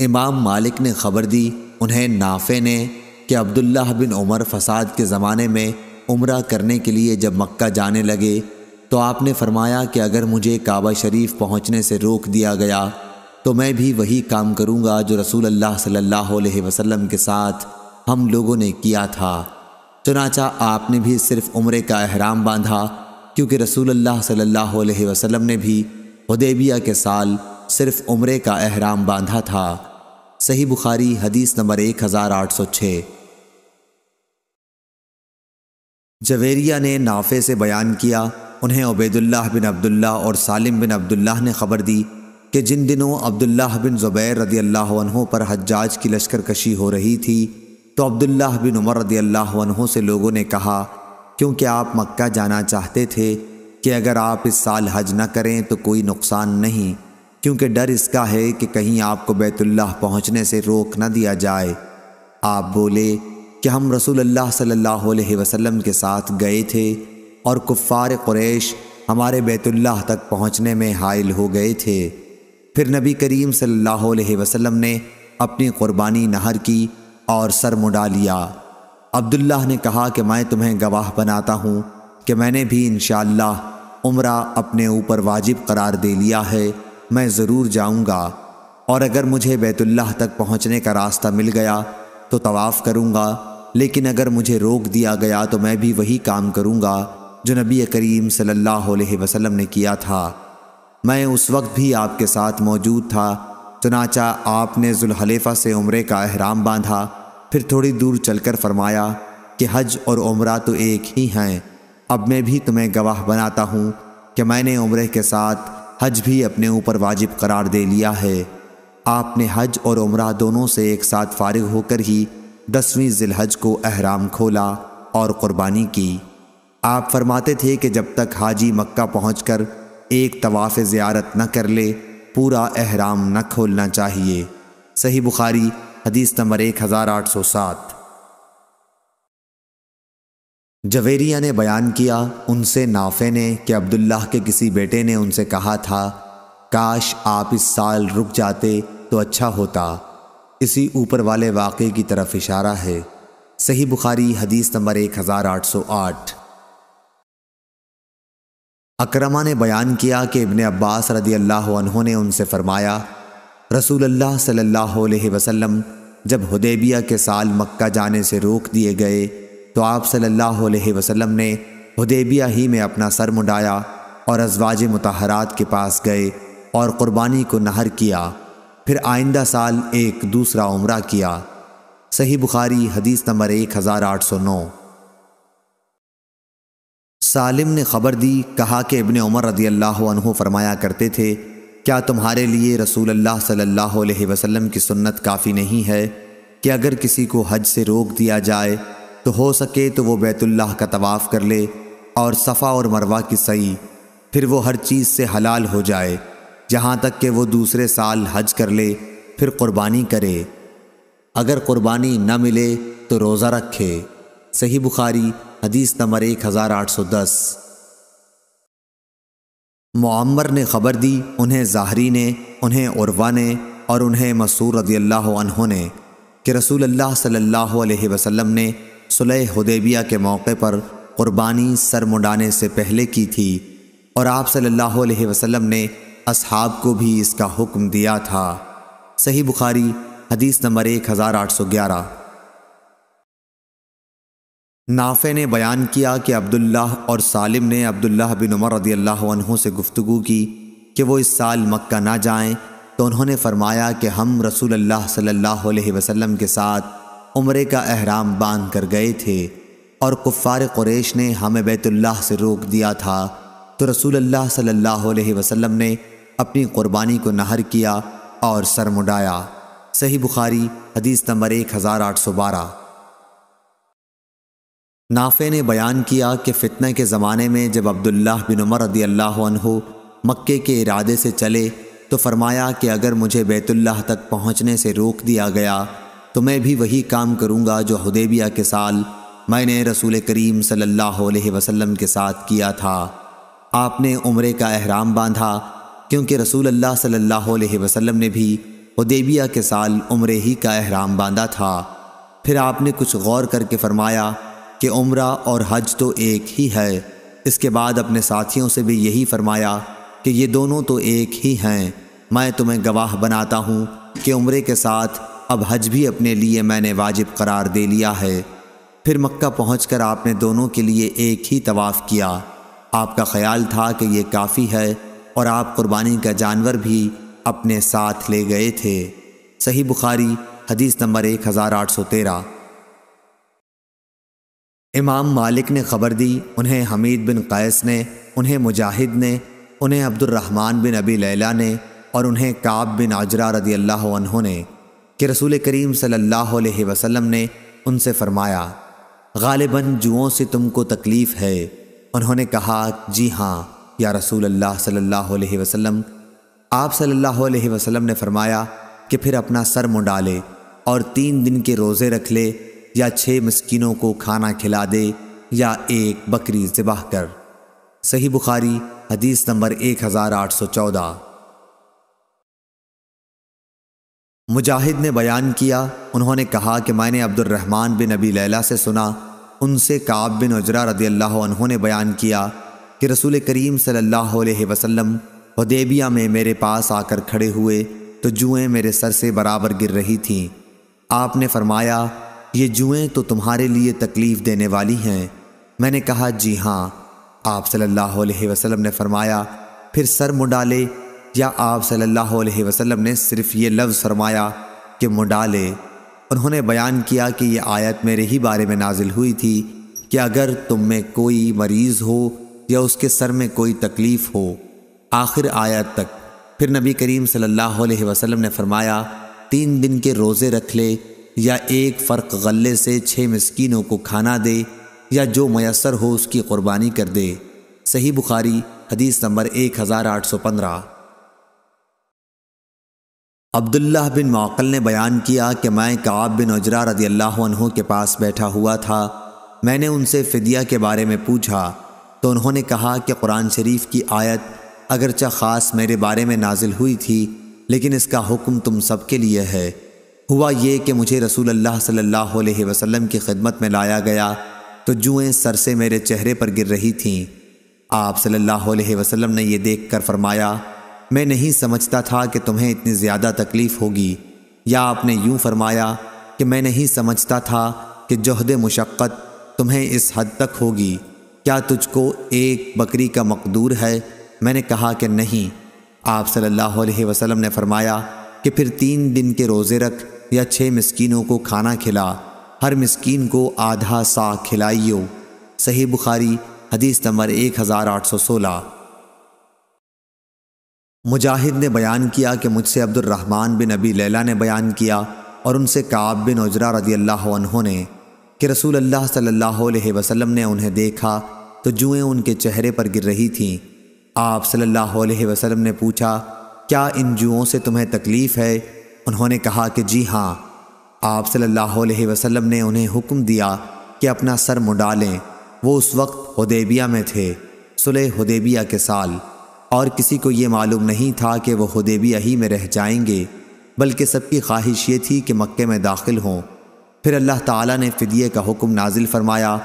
امام مالک نے خبر دی، انہیں نافع نے، کہ عبداللہ بن عمر فساد کے زمانے میں عمرہ کرنے کے لیے جب مکہ جانے لگے تو آپ نے فرمایا کہ اگر مجھے کعبہ شریف پہنچنے سے روک دیا گیا تو میں بھی وہی کام کروں گا جو رسول اللہ صلی اللہ علیہ وسلم کے ساتھ ہم لوگوں نے کیا تھا۔ چنانچہ آپ نے بھی صرف عمرے کا احرام باندھا، کیونکہ رسول اللہ صلی اللہ علیہ وسلم نے بھی حدیبیہ کے سال صرف عمرے کا احرام باندھا تھا۔ صحیح بخاری حدیث نمبر 1806۔ جویریہ نے نافع سے بیان کیا، انہیں عبیداللہ بن عبداللہ اور سالم بن عبداللہ نے خبر دی کہ جن دنوں عبداللہ بن زبیر رضی اللہ عنہ پر حجاج کی لشکر کشی ہو رہی تھی تو عبداللہ بن عمر رضی اللہ عنہ سے لوگوں نے کہا، کیونکہ آپ مکہ جانا چاہتے تھے کہ اگر آپ اس سال حج نہ کریں تو کوئی نقصان نہیں، کیونکہ ڈر اس کا ہے کہ کہیں آپ کو بیت اللہ پہنچنے سے روک نہ دیا جائے۔ آپ بولے کہ ہم رسول اللہ صلی اللہ علیہ وسلم کے ساتھ گئے تھے اور کفار قریش ہمارے بیت اللہ تک پہنچنے میں حائل ہو گئے تھے۔ پھر نبی کریم صلی اللہ علیہ وسلم نے اپنی قربانی نحر کی اور سر مڈا لیا۔ عبداللہ نے کہا کہ میں تمہیں گواہ بناتا ہوں کہ میں نے بھی انشاءاللہ عمرہ اپنے اوپر واجب قرار دے لیا ہے، میں ضرور جاؤں گا، اور اگر مجھے بیت اللہ تک پہنچنے کا راستہ مل گیا تو طواف کروں گا، لیکن اگر مجھے روک دیا گیا تو میں بھی وہی کام کروں گا جو نبی کریم صلی اللہ علیہ وسلم نے کیا تھا۔ میں اس وقت بھی آپ کے ساتھ موجود تھا۔ چنانچہ آپ نے ذوالحلیفہ سے عمرے کا احرام باندھا، پھر تھوڑی دور چل کر فرمایا کہ حج اور عمرہ تو ایک ہی ہیں، اب میں بھی تمہیں گواہ بناتا ہوں کہ میں نے عمرے کے ساتھ حج بھی اپنے اوپر واجب قرار دے لیا ہے۔ آپ نے حج اور عمرہ دونوں سے ایک ساتھ فارغ ہو کر ہی 10ویں ذی الحج کو احرام کھولا اور قربانی کی۔ آپ فرماتے تھے کہ جب تک حاجی مکہ پہنچ کر ایک طواف زیارت نہ کر لے پورا احرام نہ کھولنا چاہیے۔ صحیح بخاری حدیث نمبر 1807۔ جویریہ نے بیان کیا، ان سے نافع نے کہ عبداللہ کے کسی بیٹے نے ان سے کہا تھا، کاش آپ اس سال رک جاتے تو اچھا ہوتا۔ اسی اوپر والے واقعے کی طرف اشارہ ہے۔ صحیح بخاری حدیث نمبر 1808۔ اکرمہ نے بیان کیا کہ ابن عباس رضی اللہ عنہ نے ان سے فرمایا، رسول اللہ صلی اللہ علیہ وسلم جب حدیبیہ کے سال مکہ جانے سے روک دیے گئے تو آپ صلی اللہ علیہ وسلم نے حدیبیہ ہی میں اپنا سر مڈایا اور ازواج مطہرات کے پاس گئے اور قربانی کو نحر کیا، پھر آئندہ سال ایک دوسرا عمرہ کیا۔ صحیح بخاری حدیث نمبر 1809۔ سالم نے خبر دی، کہا کہ ابن عمر رضی اللہ عنہ فرمایا کرتے تھے، کیا تمہارے لیے رسول اللہ صلی اللہ علیہ وسلم کی سنت کافی نہیں ہے کہ اگر کسی کو حج سے روک دیا جائے تو ہو سکے تو وہ بیت اللہ کا طواف کر لے اور صفا اور مروہ کی سعی، پھر وہ ہر چیز سے حلال ہو جائے جہاں تک کہ وہ دوسرے سال حج کر لے، پھر قربانی کرے، اگر قربانی نہ ملے تو روزہ رکھے۔ صحیح بخاری حدیث نمبر 1810۔ معمر نے خبر دی، انہیں زاہری نے، انہیں عروہ نے اور انہیں مسعود رضی اللہ عنہ نے کہ رسول اللہ صلی اللہ علیہ وسلم نے صلح حدیبیہ کے موقع پر قربانی سر مڈانے سے پہلے کی تھی، اور آپ صلی اللہ علیہ وسلم نے اصحاب کو بھی اس کا حکم دیا تھا۔ صحیح بخاری حدیث نمبر 1811۔ نافع نے بیان کیا کہ عبداللہ اور سالم نے عبداللہ بن عمر رضی اللہ عنہ سے گفتگو کی کہ وہ اس سال مکہ نہ جائیں، تو انہوں نے فرمایا کہ ہم رسول اللہ صلی اللہ علیہ وسلم کے ساتھ عمرے کا احرام باندھ کر گئے تھے اور کفار قریش نے ہمیں بیت اللہ سے روک دیا تھا، تو رسول اللہ صلی اللہ علیہ وسلم نے اپنی قربانی کو نحر کیا اور سر مڈایا۔ صحیح بخاری حدیث نمبر 1812۔ نافع نے بیان کیا کہ فتنہ کے زمانے میں جب عبداللہ بن عمر رضی اللہ عنہ مکے کے ارادے سے چلے تو فرمایا کہ اگر مجھے بیت اللہ تک پہنچنے سے روک دیا گیا تو میں بھی وہی کام کروں گا جو حدیبیہ کے سال میں نے رسول کریم صلی اللہ علیہ وسلم کے ساتھ کیا تھا۔ آپ نے عمرے کا احرام باندھا، کیونکہ رسول اللہ صلی اللہ علیہ وسلم نے بھی حدیبیہ کے سال عمرے ہی کا احرام باندھا تھا۔ پھر آپ نے کچھ غور کر کے فرمایا کہ عمرہ اور حج تو ایک ہی ہے۔ اس کے بعد اپنے ساتھیوں سے بھی یہی فرمایا کہ یہ دونوں تو ایک ہی ہیں۔ میں تمہیں گواہ بناتا ہوں کہ عمرے کے ساتھ اب حج بھی اپنے لیے میں نے واجب قرار دے لیا ہے۔ پھر مکہ پہنچ کر آپ نے دونوں کے لیے ایک ہی طواف کیا۔ آپ کا خیال تھا کہ یہ کافی ہے اور آپ قربانی کا جانور بھی اپنے ساتھ لے گئے تھے۔ صحیح بخاری حدیث نمبر 1813۔ امام مالک نے خبر دی، انہیں حمید بن قیس نے، انہیں مجاہد نے، انہیں عبد الرحمن بن ابی لیلہ نے اور انہیں کعب بن عجرہ رضی اللہ عنہ نے کہ رسول کریم صلی اللہ علیہ وسلم نے ان سے فرمایا، غالباً جوؤں سے تم کو تکلیف ہے۔ انہوں نے کہا، جی ہاں یا رسول اللہ صلی اللہ علیہ وسلم۔ آپ صلی اللہ علیہ وسلم نے فرمایا کہ پھر اپنا سر منڈالے اور 3 دن کے روزے رکھ لے، یا 6 مسکینوں کو کھانا کھلا دے، یا ایک بکری ذبح کر۔ صحیح بخاری حدیث نمبر 1814۔ مجاہد نے بیان کیا، انہوں نے کہا کہ میں نے عبد الرحمن بن ابی لیلہ سے سنا، ان سے کعب بن عجرہ رضی اللہ عنہ نے بیان کیا کہ رسول کریم صلی اللہ علیہ وسلم حدیبیہ میں میرے پاس آ کر کھڑے ہوئے تو جوئیں میرے سر سے برابر گر رہی تھیں۔ آپ نے فرمایا، یہ جوئیں تو تمہارے لیے تکلیف دینے والی ہیں۔ میں نے کہا، جی ہاں۔ آپ صلی اللہ علیہ وسلم نے فرمایا، پھر سر منڈالے، یا آپ صلی اللہ علیہ وسلم نے صرف یہ لفظ فرمایا کہ منڈالے؟ انہوں نے بیان کیا کہ یہ آیت میرے ہی بارے میں نازل ہوئی تھی کہ اگر تم میں کوئی مریض ہو یا اس کے سر میں کوئی تکلیف ہو، آخر آیت تک۔ پھر نبی کریم صلی اللہ علیہ وسلم نے فرمایا، 3 دن کے روزے رکھ لے، یا ایک فرق غلے سے 6 مسکینوں کو کھانا دے، یا جو میسر ہو اس کی قربانی کر دے۔ صحیح بخاری حدیث نمبر 1815۔ عبداللہ بن معقل نے بیان کیا کہ میں کعب بن عجرہ رضی اللہ عنہ کے پاس بیٹھا ہوا تھا۔ میں نے ان سے فدیہ کے بارے میں پوچھا تو انہوں نے کہا کہ قرآن شریف کی آیت اگرچہ خاص میرے بارے میں نازل ہوئی تھی، لیکن اس کا حکم تم سب کے لیے ہے۔ ہوا یہ کہ مجھے رسول اللہ صلی اللہ علیہ وسلم کی خدمت میں لایا گیا تو جوئیں سر سے میرے چہرے پر گر رہی تھیں۔ آپ صلی اللہ علیہ وسلم نے یہ دیکھ کر فرمایا، میں نہیں سمجھتا تھا کہ تمہیں اتنی زیادہ تکلیف ہوگی، یا آپ نے یوں فرمایا کہ میں نہیں سمجھتا تھا کہ جہد مشقت تمہیں اس حد تک ہوگی، کیا تجھ کو ایک بکری کا مقدور ہے؟ میں نے کہا کہ نہیں۔ آپ صلی اللہ علیہ وسلم نے فرمایا کہ پھر 3 دن کے روزے رکھ، یا 6 مسکینوں کو کھانا کھلا، ہر مسکین کو آدھا سا کھلائیو۔ صحیح بخاری حدیث نمبر 1816۔ مجاہد نے بیان کیا کہ مجھ سے عبد الرحمن بن ابی لیلہ نے بیان کیا اور ان سے کعب بن عجرہ رضی اللہ عنہ نے کہ رسول اللہ صلی اللہ علیہ وسلم نے انہیں دیکھا تو جوئیں ان کے چہرے پر گر رہی تھیں۔ آپ صلی اللہ علیہ وسلم نے پوچھا، کیا ان جوؤں سے تمہیں تکلیف ہے؟ انہوں نے کہا کہ جی ہاں۔ آپ صلی اللہ علیہ وسلم نے انہیں حکم دیا کہ اپنا سر منڈالیں۔ وہ اس وقت حدیبیہ میں تھے، صلح حدیبیہ کے سال، اور کسی کو یہ معلوم نہیں تھا کہ وہ حدیبیہ ہی میں رہ جائیں گے، بلکہ سب کی خواہش یہ تھی کہ مکے میں داخل ہوں۔ پھر اللہ تعالیٰ نے فدیے کا حکم نازل فرمایا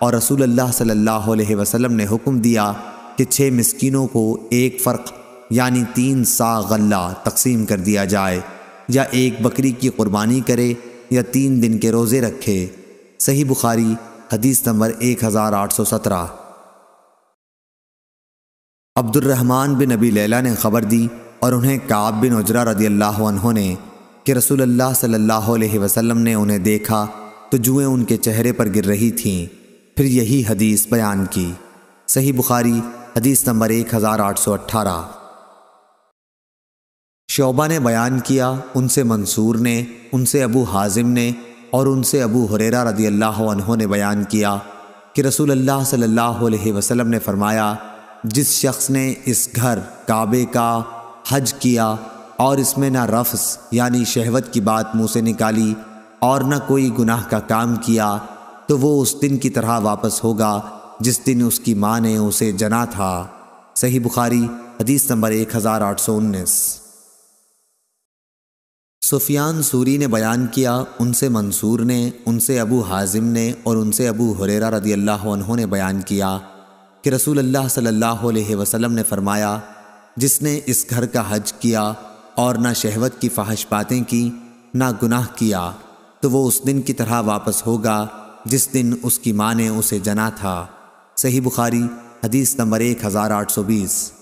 اور رسول اللہ صلی اللہ علیہ وسلم نے حکم دیا کہ 6 مسکینوں کو ایک فرق یعنی 3 سا غلہ تقسیم کر دیا جائے، یا ایک بکری کی قربانی کرے، یا 3 دن کے روزے رکھے۔ صحیح بخاری حدیث نمبر 1817۔ عبد الرحمن بن ابی لیلہ نے خبر دی اور انہیں کعب بن عجرہ رضی اللہ عنہ نے کہ رسول اللہ صلی اللہ علیہ وسلم نے انہیں دیکھا تو جوئیں ان کے چہرے پر گر رہی تھیں، پھر یہی حدیث بیان کی۔ صحیح بخاری حدیث نمبر 1818۔ شعبہ نے بیان کیا، ان سے منصور نے، ان سے ابو حازم نے اور ان سے ابو ہریرہ رضی اللہ عنہ نے بیان کیا کہ رسول اللہ صلی اللہ علیہ وسلم نے فرمایا، جس شخص نے اس گھر کعبے کا حج کیا اور اس میں نہ رفث یعنی شہوت کی بات منہ سے نکالی اور نہ کوئی گناہ کا کام کیا، تو وہ اس دن کی طرح واپس ہوگا جس دن اس کی ماں نے اسے جنا تھا۔ صحیح بخاری حدیث نمبر 1819۔ سفیان ثوری نے بیان کیا، ان سے منصور نے، ان سے ابو حازم نے اور ان سے ابو ہریرہ رضی اللہ عنہ نے بیان کیا کہ رسول اللہ صلی اللہ علیہ وسلم نے فرمایا، جس نے اس گھر کا حج کیا اور نہ شہوت کی فحش باتیں کی نہ گناہ کیا تو وہ اس دن کی طرح واپس ہوگا جس دن اس کی ماں نے اسے جنا تھا۔ صحیح بخاری حدیث نمبر 1820۔